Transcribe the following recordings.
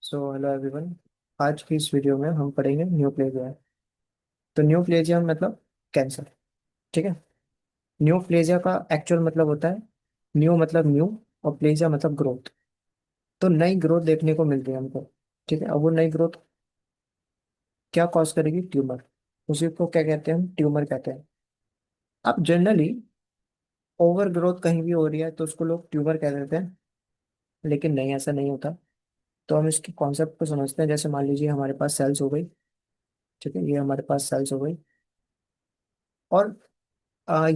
So hello everyone. आज की इस वीडियो में हम पढ़ेंगे न्यूप्लेजिया। तो न्यूप्लेजिया मतलब कैंसर। ठीक है। न्यूप्लेजिया का एक्चुअल मतलब होता है न्यू मतलब न्यू और प्लेजिया मतलब ग्रोथ। तो नई ग्रोथ देखने को मिल रही है हमको। ठीक है। अब वो नई ग्रोथ क्या कॉज करेगी? ट्यूमर। उसी को क्या कहते हैं? हम ट्यूमर कहते हैं। अब जनरली ओवर ग्रोथ कहीं भी हो रही है तो उसको लोग ट्यूमर कह देते हैं, लेकिन नहीं, ऐसा नहीं होता। तो हम इसके कॉन्सेप्ट को समझते हैं। जैसे मान लीजिए हमारे पास सेल्स हो गई। ठीक है, ये हमारे पास सेल्स हो गई और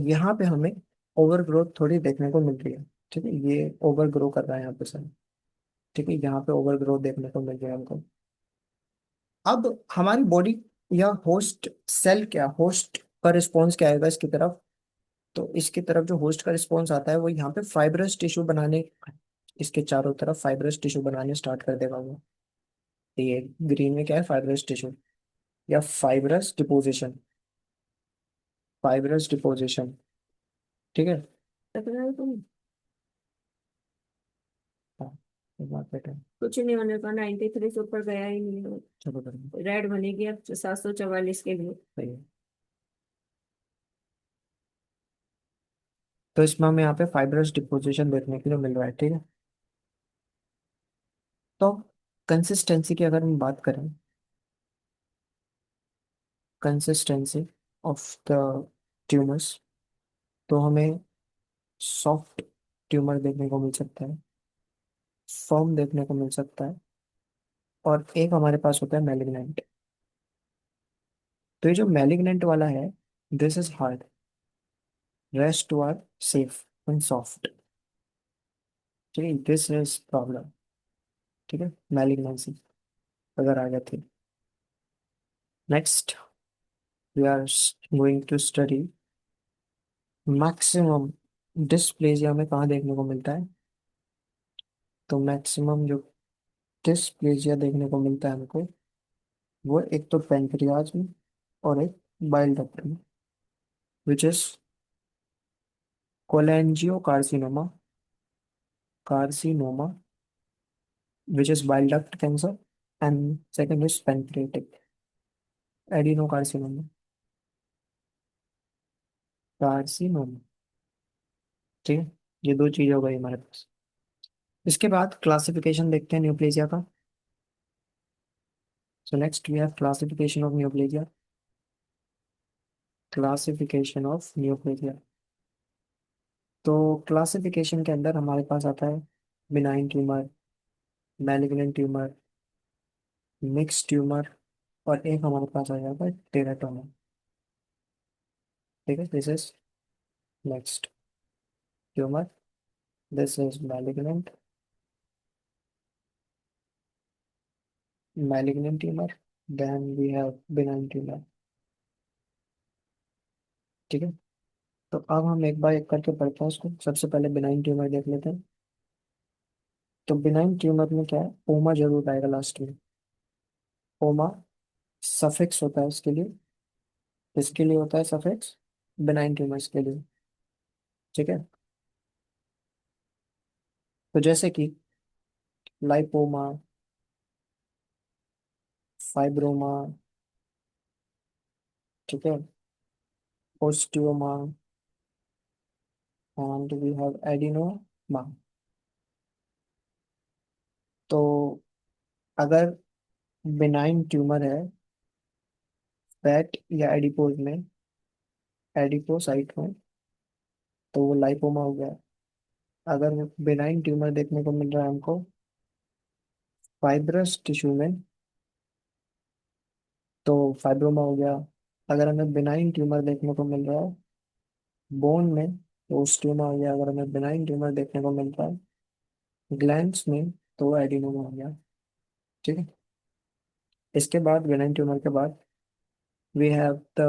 यहाँ पे हमें ओवर ग्रोथ थोड़ी देखने को मिल रही है। ठीक है, ये ओवर ग्रो कर रहा है यहाँ पे सर। ठीक है, यहाँ पे ओवर ग्रोथ देखने को मिल रही है हमको। अब हमारी बॉडी या होस्ट सेल, क्या होस्ट का रिस्पॉन्स क्या आएगा इसकी तरफ? तो इसकी तरफ जो होस्ट का रिस्पॉन्स आता है वो यहाँ पे फाइब्रस टिश्यू बनाने, इसके चारों तरफ फाइब्रस टिश्यू बनाने स्टार्ट कर देगा वो। तो ये ग्रीन में क्या है? फाइब्रस टिश्यू या फाइब्रस डिपोजिशन। Fibrous deposition. ठीक है। लग रहा है तुम। हाँ, एक बात बेटा। कुछ नहीं होने का। 93 से ऊपर गया ही नहीं है। चलो करेंगे। रेड बनेगी अब 744 के लिए। सही है। तो इसमें हमें यहाँ पे फाइब्रस डिपोजिशन देखने के लिए मिल रहा है। ठीक है। तो कंसिस्टेंसी की अगर हम बात करें, कंसिस्टेंसी ऑफ द ट्यूमर्स, तो हमें सॉफ्ट ट्यूमर देखने को मिल सकता है, फर्म देखने को मिल सकता है, और एक हमारे पास होता है मैलिग्नेंट। तो ये जो मैलिग्नेंट वाला है, this is hard, rest two are safe and soft. ठीक है, दिस इज प्रॉब्लम। ठीक है, मैलिग्नेंसी अगर आ जाती। Next we are going to study maximum dysplasia में कहाँ देखने को मिलता है। तो मैक्सिमम जो डिस्प्लेजिया देखने को मिलता है हमको, वो एक तो पेनक्रियाज में और एक बाइल डक्ट में, which is cholangiocarcinoma, carcinoma, which is bile duct cancer, and second is pancreatic adenocarcinoma, carcinoma. ठीक है, ये दो चीज हो गई हमारे पास। इसके बाद क्लासिफिकेशन देखते हैं न्यूप्लेजिया का। So next we have classification of neoplasia. Classification of neoplasia. तो क्लासिफिकेशन के अंदर हमारे पास आता है benign tumour, malignant tumour, mixed tumour, और एक हमारे पास आ जाता है टेराटोमा। ठीक है, this is next tumour, this is malignant, malignant tumour, then we have benign tumour. ठीक है। तो अब हम एक बार एक करके पढ़ते हैं उसको। सबसे पहले बिनाइन ट्यूमर देख लेते हैं। तो बिनाइन ट्यूमर में क्या है? ओमा जरूर आएगा लास्ट में। ओमा सफिक्स होता है उसके लिए। इसके लिए होता है सफिक्स बिनाइन ट्यूमर्स के लिए। ठीक है। तो जैसे कि लाइपोमा, फाइब्रोमा, ठीक है, osteoma, and we have adenoma. तो अगर बिनाइन ट्यूमर है फैट या एडिपोज में, एडिपोसाइट में, तो वो लाइपोमा हो गया। अगर बिनाइन ट्यूमर देखने को मिल रहा है हमको फाइब्रस टिश्यू में, तो फाइब्रोमा हो गया। अगर हमें बिनाइन ट्यूमर देखने को मिल रहा है बोन में, तो ओस्टियोमा हो गया। अगर हमें बिनाइन ट्यूमर देखने को मिल रहा है ग्लैंड्स में, तो एडिनोमा हो गया। ठीक है। इसके बाद बिनाइन ट्यूमर के बाद we have the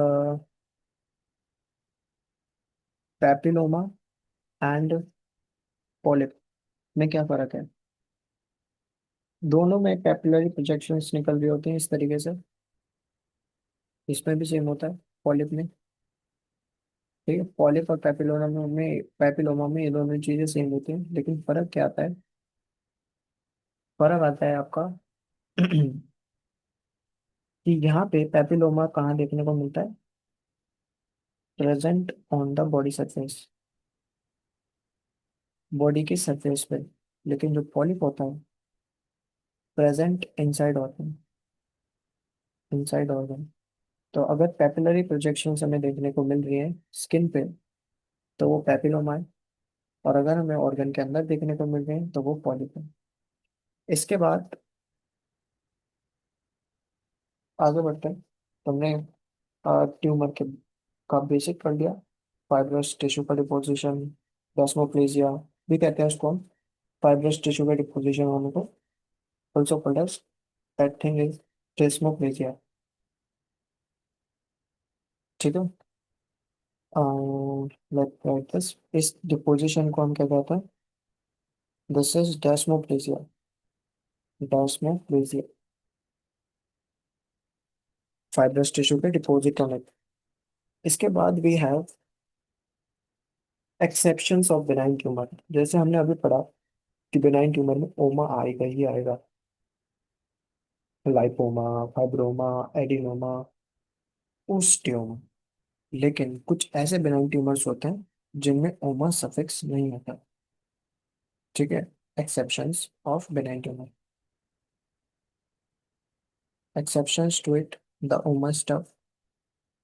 papilloma and polyp. में क्या फर्क है? दोनों में कैपिलरी प्रोजेक्शंस निकल रही होती हैं इस तरीके से। इसमें भी सेम होता है पॉलिप में। ठीक है, पॉलिप और पैपिलोमा में ये दोनों चीजें सेम होती हैं, लेकिन फर्क क्या आता है? फर्क आता है आपका कि यहाँ पे पेपिलोमा कहाँ देखने को मिलता है? Present on the body surface, body की सरफेस पे। लेकिन जो पॉलिप होता है, present inside organ, inside organ. तो अगर पेपिलरी प्रोजेक्शन हमें देखने को मिल रही है स्किन पे, तो वो पेपिलोमा है। और अगर हमें ऑर्गन के अंदर देखने को मिल रहे हैं तो वो पॉलिप है। इसके बाद आगे बढ़ते हैं। तुमने ट्यूमर के का बेसिक पढ़ लिया। फाइब्रस टिश्यू का डिपोजिशन, डेस्मोप्लेजिया भी कहते हैं उसको हम। फाइब्रस टिश्यू का डिपोजिशन होने को also called as, that thing is desmoplasia. ठीक है। लेट राइट दिस, इस डिपोजिशन को हम क्या कहते हैं? This is desmoplasia, desmoplasia, fibrous tissue के डिपॉजिट होने पे। इसके बाद we have exceptions of benign tumour. जैसे हमने अभी पढ़ा कि बेनाइन ट्यूमर में ओमा आएगा ही आएगा, लाइपोमा, फाइब्रोमा, एडिनोमा, ओस्टियोमा। लेकिन कुछ ऐसे बेनाइन ट्यूमर्स होते हैं जिनमें ओमा सफिक्स नहीं होता। ठीक है। Exceptions of benign tumour, exceptions to it, the oma stuff.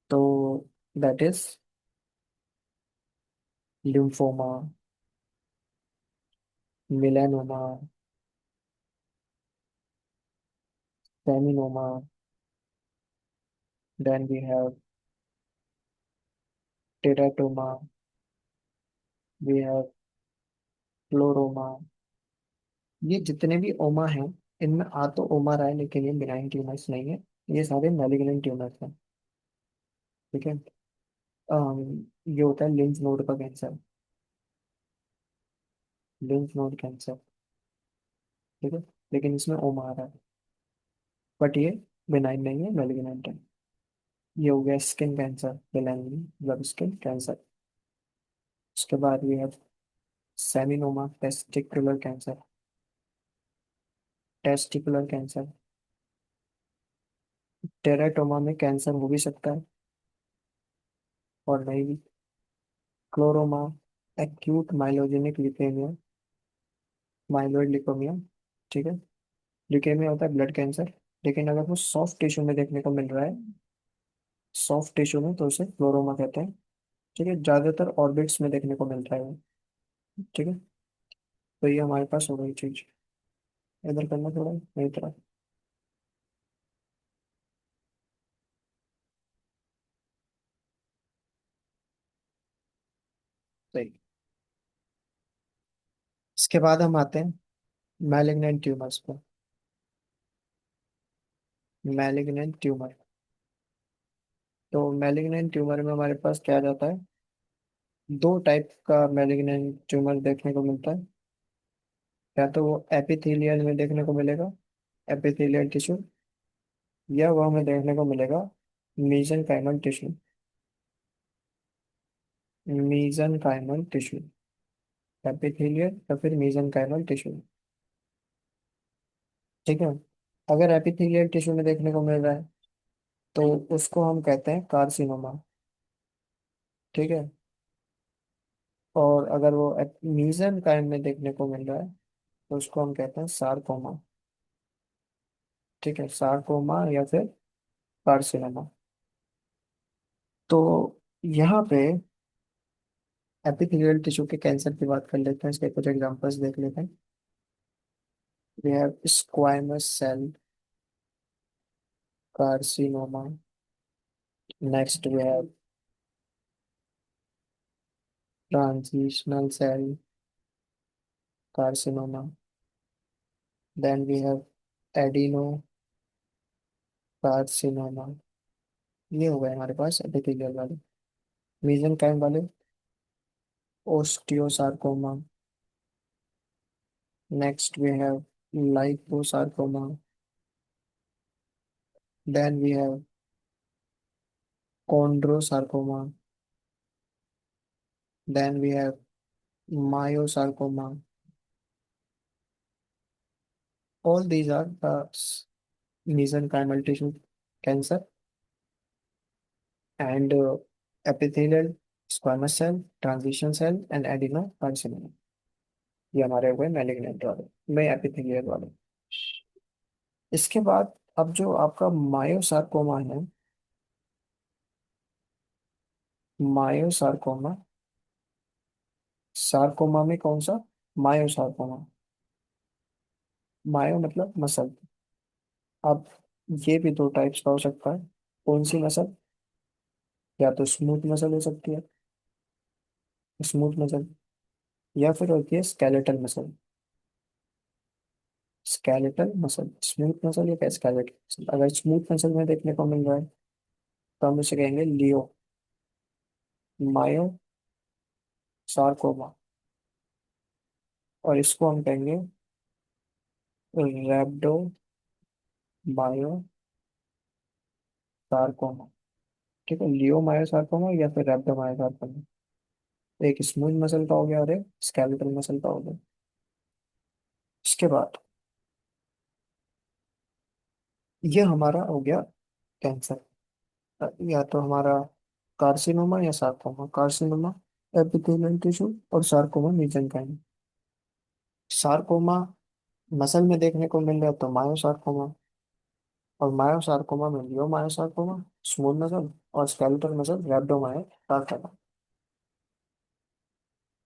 तो that is lymphoma, melanoma, seminoma, then we have teratoma, we have chloroma. ये जितने भी ओमा हैं, इनमें आ तो ओमा रहा है लेकिन ये बिनाइन ट्यूमर्स नहीं है, ये सारे मैलिग्नेंट ट्यूमर्स हैं। ठीक है। ये होता है लिम्फ नोड का कैंसर, लिम्फ नोड कैंसर। ठीक है। लेकिन इसमें ओमा आ रहा है, बट ये बिनाइन नहीं है, मैलिग्नेंट है। ये हो गया स्किन कैंसर, बिनाइन मतलब स्किन कैंसर। उसके बाद ये है seminoma, testicular cancer, testicular cancer. Teratoma में कैंसर हो भी सकता है और नहीं भी। Chloroma, acute myelogenous leukaemia, myeloid leukaemia. ठीक है। ल्यूकेमिया होता है ब्लड कैंसर, लेकिन अगर वो सॉफ्ट टिश्यू में देखने को मिल रहा है, सॉफ्ट टिश्यू में, तो उसे फ्लोरोमा कहते हैं। ठीक है। ज्यादातर ऑर्बिट्स में देखने को मिल रहा है वो। ठीक है। तो ये हमारे पास हो गई चीज। इधर करना थोड़ा नहीं तरह। सही। इसके बाद हम आते हैं मैलिग्नेंट ट्यूमर्स पर। Malignant tumour. तो मैलिग्नेंट ट्यूमर में हमारे पास क्या आ जाता है? दो टाइप का मैलिग्नेंट ट्यूमर देखने को मिलता है। या तो वो एपिथेलियल में देखने को मिलेगा, एपिथेलियल टिश्यू, या वो हमें देखने को मिलेगा मीजनकाइमल टिश्यू, मीजनकाइमल टिश्यू, एपिथेलियल या फिर मीजनकाइमल टिश्यू। ठीक है। अगर एपिथेलियल टिश्यू में देखने को मिल रहा है तो उसको हम कहते हैं कार्सिनोमा। ठीक है। और अगर वो मीजनकाइम में देखने को मिल रहा है तो उसको हम कहते हैं सारकोमा। ठीक है, सारकोमा या फिर कार्सिनोमा। तो यहाँ पे एपिथेलियल टिश्यू के कैंसर की बात कर लेते हैं, इसके कुछ एग्जांपल्स देख लेते हैं। We have squamous cell carcinoma, next we have transitional cell carcinoma, then we have adenocarcinoma. ये हो गए हमारे पास एपिथेलियल वाले। मेसेनकाइम वाले osteosarcoma, next we have liposarcoma, then we have chondrosarcoma, then we have myosarcoma. All these are the mesenchymal tissue cancer, and epithelial squamous cell, transition cell and adenocarcinoma। ये हमारे हो गए मैलिग्नेंट वाले, में epithelial वाले। इसके बाद अब जो आपका मायोसार्कोमा है, मायोसार्कोमा, सार्कोमा में कौन सा, मायोसार्कोमा, मायो मतलब मसल। अब ये भी दो टाइप्स का हो सकता है। कौन सी मसल, या तो स्मूथ मसल हो सकती है, स्मूथ मसल, या फिर होती है skeletal muscle. Skeletal muscle, smooth muscle या स्केलेटल मसल। अगर स्मूथ मसल में देखने को मिल रहा है तो हम इसे कहेंगे लियो मायो सार्कोमा, और इसको हम कहेंगे रैप्डो मायो सार्कोमा। ठीक है, लियो मायो सार्कोमा या फिर रैप्डो मायो सार्कोमा। एक स्मूथ मसल का हो गया और एक स्केलेटल मसल का हो गया। इसके बाद ये हमारा हो गया कैंसर, या तो हमारा कार्सिनोमा या सार्कोमा। कार्सिनोमा एपिथेलियल टिश्यू, और सार्कोमा मेसेंकाइमल। सार्कोमा मसल में देखने को मिल रहा है तो मायोसार्कोमा, और मायोसार्कोमा में लियो मायोसार्कोमा स्मूथ मसल, और स्केलेटल मसल रैप्डोमायोसार्कोमा।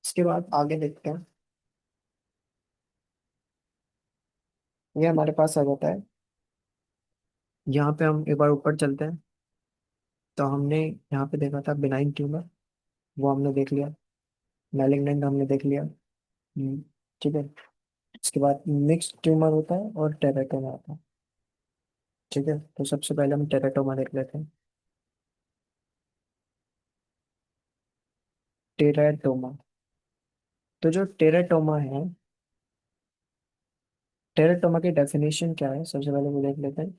इसके बाद आगे देखते हैं। ये हमारे पास आ जाता है, यहाँ पे हम एक बार ऊपर चलते हैं। तो हमने यहाँ पे देखा था बिनाइन ट्यूमर, वो हमने देख लिया। मैलिग्नेंट हमने देख लिया। ठीक है। इसके बाद मिक्स ट्यूमर होता है और टेरेटोमा होता है। ठीक है, तो सबसे पहले हम टेरेटोमा देख लेते हैं। टेरेटोमा, तो जो टेरेटोमा है, टेरेटोमा की डेफिनेशन क्या है, सबसे पहले वो देख लेते हैं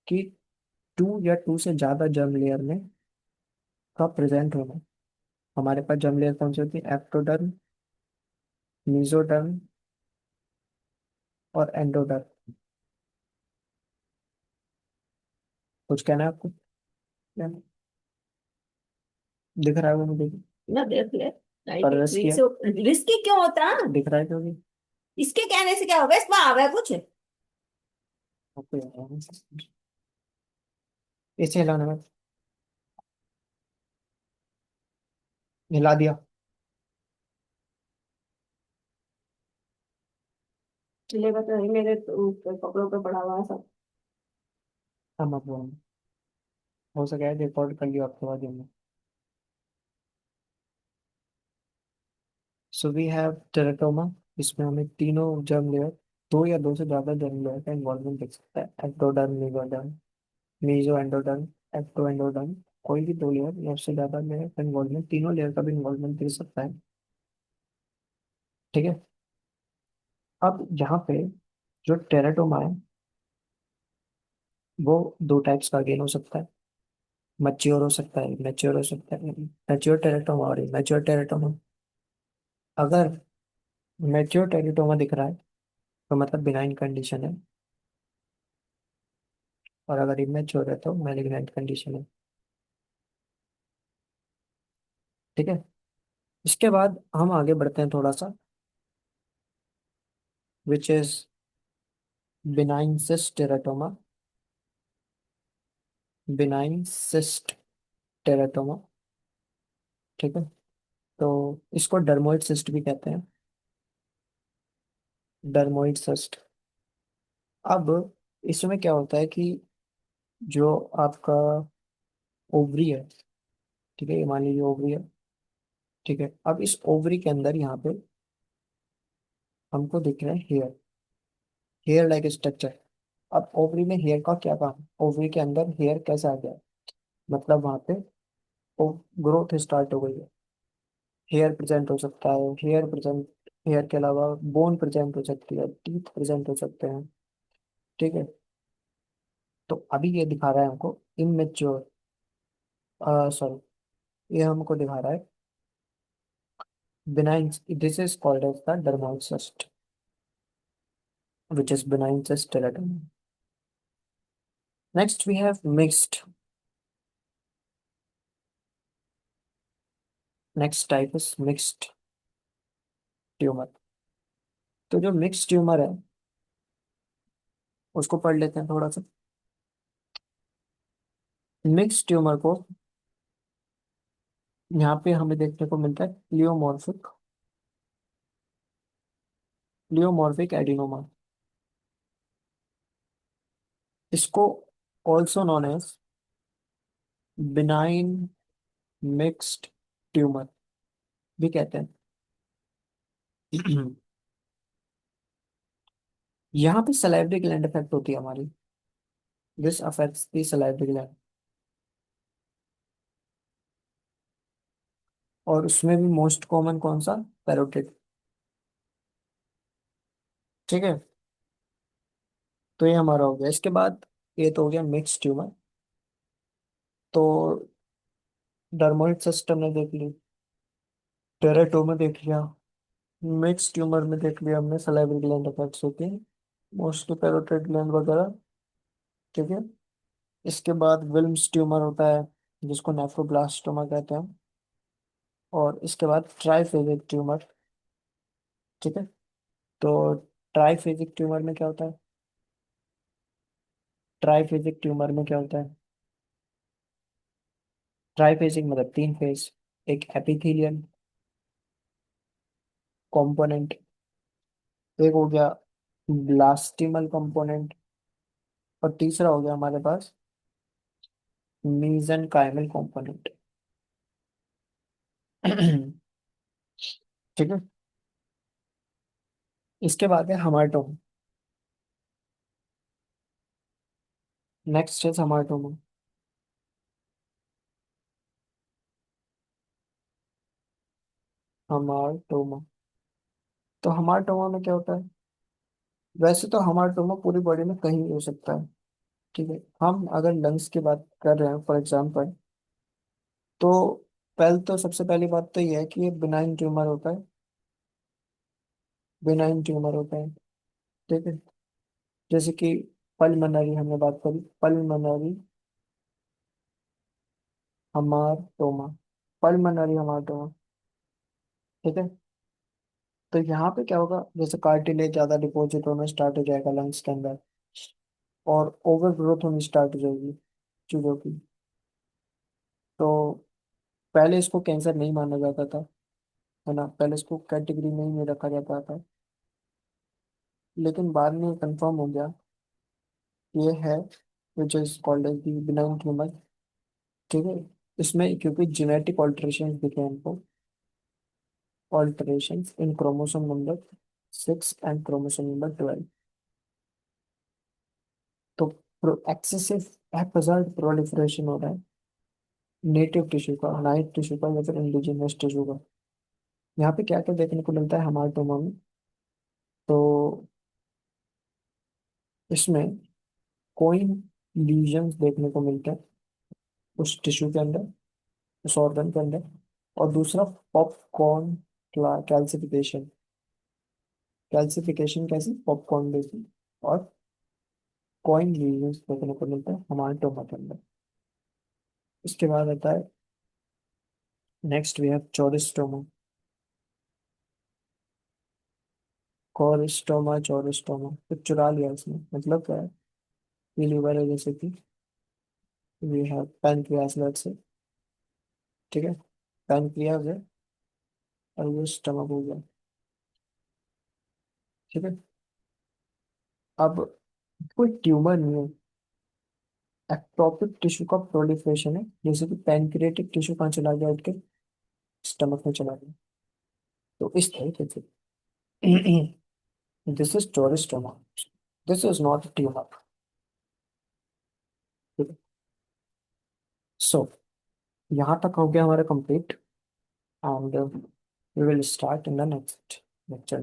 कि टू या टू से ज्यादा जर्म लेयर में का प्रेजेंट होना। हमारे पास जर्म लेयर कौन सी होती है, एक्टोडर्म, मीजोडर्म और एंडोडर्म। कुछ कहना है आपको, क्या दिख रहा है वो मुझे, ना देख ले। पर 93 रिस्क किया, से रिस्की क्यों होता है? दिख रहा है क्योंकि इसके कहने से क्या होगा, इसमें आवा है कुछ? आपको याद है। इसे हिलाना है, हिला दिया। चलेगा तो नहीं, मेरे तो कपड़ों पे पड़ा हुआ है सब। हम आप बोलेंगे, हो सके रिकॉर्ड कर लियो आपके बाद में। सो वी हैव टेराटोमा, इसमें हमें तीनों जर्म लेयर, दो या दो से ज्यादा जर्म लेयर का इन्वॉल्वमेंट दिख सकता है। Ectoderm, mesoderm, meso endoderm, ecto endoderm. कोई भी दो लेयर या उससे ज्यादा लेयर का इन्वॉल्वमेंट, तीनों लेयर का भी इन्वॉल्वमेंट दिख सकता है। ठीक है। अब यहाँ पे जो टेराटोमा है वो दो टाइप्स का अगेन हो सकता है। मैच्योर हो सकता है, मैच्योर हो सकता है, मैच्योर टेराटोमा और इमेच्योर टेराटोमा। अगर मैच्योर टेराटोमा दिख रहा है तो मतलब बिनाइन कंडीशन है, और अगर इमेच्योर है तो मैलिग्नेंट कंडीशन है। ठीक है। इसके बाद हम आगे बढ़ते हैं थोड़ा सा, which is benign cyst teratoma. Benign cyst teratoma. ठीक है, तो इसको डर्मोइड सिस्ट भी कहते हैं, डर्मोइड सिस्ट। अब इसमें क्या होता है कि जो आपका ओवरी है, ठीक है, ये मान लीजिए ओवरी है। ठीक है, अब इस ओवरी के अंदर यहाँ पे हमको दिख रहा है हेयर, हेयर लाइक स्ट्रक्चर। अब ओवरी में हेयर का क्या काम, ओवरी के अंदर हेयर कैसे आ गया, मतलब वहां पे ग्रोथ स्टार्ट हो गई है। हेयर प्रेजेंट हो सकता है, हेयर प्रेजेंट, हेयर के अलावा बोन प्रेजेंट हो सकती है, टीथ प्रेजेंट हो सकते हैं। ठीक है, तो अभी ये दिखा रहा है हमको इमेच्योर, सॉरी, ये हमको दिखा रहा है benign, this is called as the dermal cyst, which is benign cyst teratoma। Next we have mixed. Next type is mixed tumour. तो जो मिक्स्ड ट्यूमर है उसको पढ़ लेते हैं थोड़ा सा। मिक्स्ड ट्यूमर को यहाँ पे हमें देखने को मिलता है प्लियोमॉर्फिक एडिनोमा। इसको also known as benign mixed tumour भी कहते हैं। यहाँ पे सलाइवरी ग्लैंड इफेक्ट होती है हमारी। This affects the salivary gland. और उसमें भी मोस्ट कॉमन कौन सा? पैरोटिड। ठीक है। तो ये हमारा हो गया। इसके बाद ये तो हो गया मिक्स ट्यूमर। तो डर्मोइड सिस्टम ने देख ली, टेरेटोमा देख लिया, मिक्स ट्यूमर में देख लिया हमने सलाइवरी ग्लैंड इफेक्ट्स होती हैं, मोस्टली पैरोटिड ग्लैंड वगैरह। ठीक है। इसके बाद विल्म्स ट्यूमर होता है जिसको नेफ्रोब्लास्टोमा कहते हैं। और इसके बाद ट्राइफेजिक ट्यूमर। ठीक है। तो ट्राइफेजिक ट्यूमर में क्या होता है? ट्राइफेजिक ट्यूमर में क्या होता है? ट्राइफेजिक मतलब तीन फेज। एक एपिथेलियल कंपोनेंट, एक हो गया ब्लास्टिमल कंपोनेंट, और तीसरा हो गया हमारे पास मीजनकाइमल कंपोनेंट। ठीक है। इसके बाद है हमाटोमा। नेक्स्ट है हमाटोमा। हमाटोमा। तो हमाटोमा में क्या होता है? वैसे तो हमाटोमा पूरी बॉडी में कहीं भी हो सकता है। ठीक है। हम अगर लंग्स की बात कर रहे हैं फॉर एग्जांपल, तो पहले तो सबसे पहली बात तो यह है कि ये बिनाइन ट्यूमर होता है। बिनाइन ट्यूमर होता है। ठीक है। जैसे कि पल्मनरी हमने बात करी, पल्मनरी हमाटोमा, पल्मनरी हमाटोमा। ठीक है। तो यहाँ पे क्या होगा, जैसे कार्टिलेज ज्यादा डिपॉजिट होना स्टार्ट हो जाएगा लंग्स के अंदर, और ओवर ग्रोथ होनी स्टार्ट हो जाएगी चीजों की। तो पहले इसको कैंसर नहीं माना जाता था, है ना, पहले इसको कैटेगरी में ही नहीं रखा जाता था। लेकिन बाद में कंफर्म हो गया ये है, which is called as the benign tumour. ठीक है। इसमें क्योंकि जेनेटिक ऑल्टरेशन दिखे हमको, alteration in chromosome number 6 and chromosome number 12। तो एक्सेसिव हैप्पैज़ार्ड प्रोलिफरेशन हो रहा है नेटिव टिश्यू का, नाइट टिश्यू का, या फिर इंडिजिनस टिश्यू का। यहाँ पे क्या क्या देखने को मिलता है हमारे में? तो इसमें कोई लीजन्स देखने को मिलते हैं उस टिश्यू के अंदर, उस ऑर्गन के अंदर। और दूसरा पॉपकॉर्न कैल्सिफिकेशन। कैल्सिफिकेशन कैसी? पॉपकॉर्न जैसी। और कॉइन लीजन्स देखने को मिलता है हमारे के अंदर। इसके बाद आता है नेक्स्ट वी हैव चौरिस्टोमा। कॉरिस्टोमा, चौरिस्टोमा, तो चुरा लिया इसमें, मतलब क्या है? ये लीवर है जैसे कि वी हैव पैनक्रियास से। ठीक है। पैनक्रियास है, और ये स्टमक हो गया। ठीक है। अब कोई ट्यूमर नहीं है, एक्टोपिक टिश्यू का प्रोलिफरेशन है, जैसे कि पैनक्रियाटिक टिश्यू कहाँ चला गया, उठ के स्टमक में चला गया। तो इस तरीके से this is choristoma, this is not tumour. सो यहाँ तक हो गया हमारा complete, and we will start in the next lecture.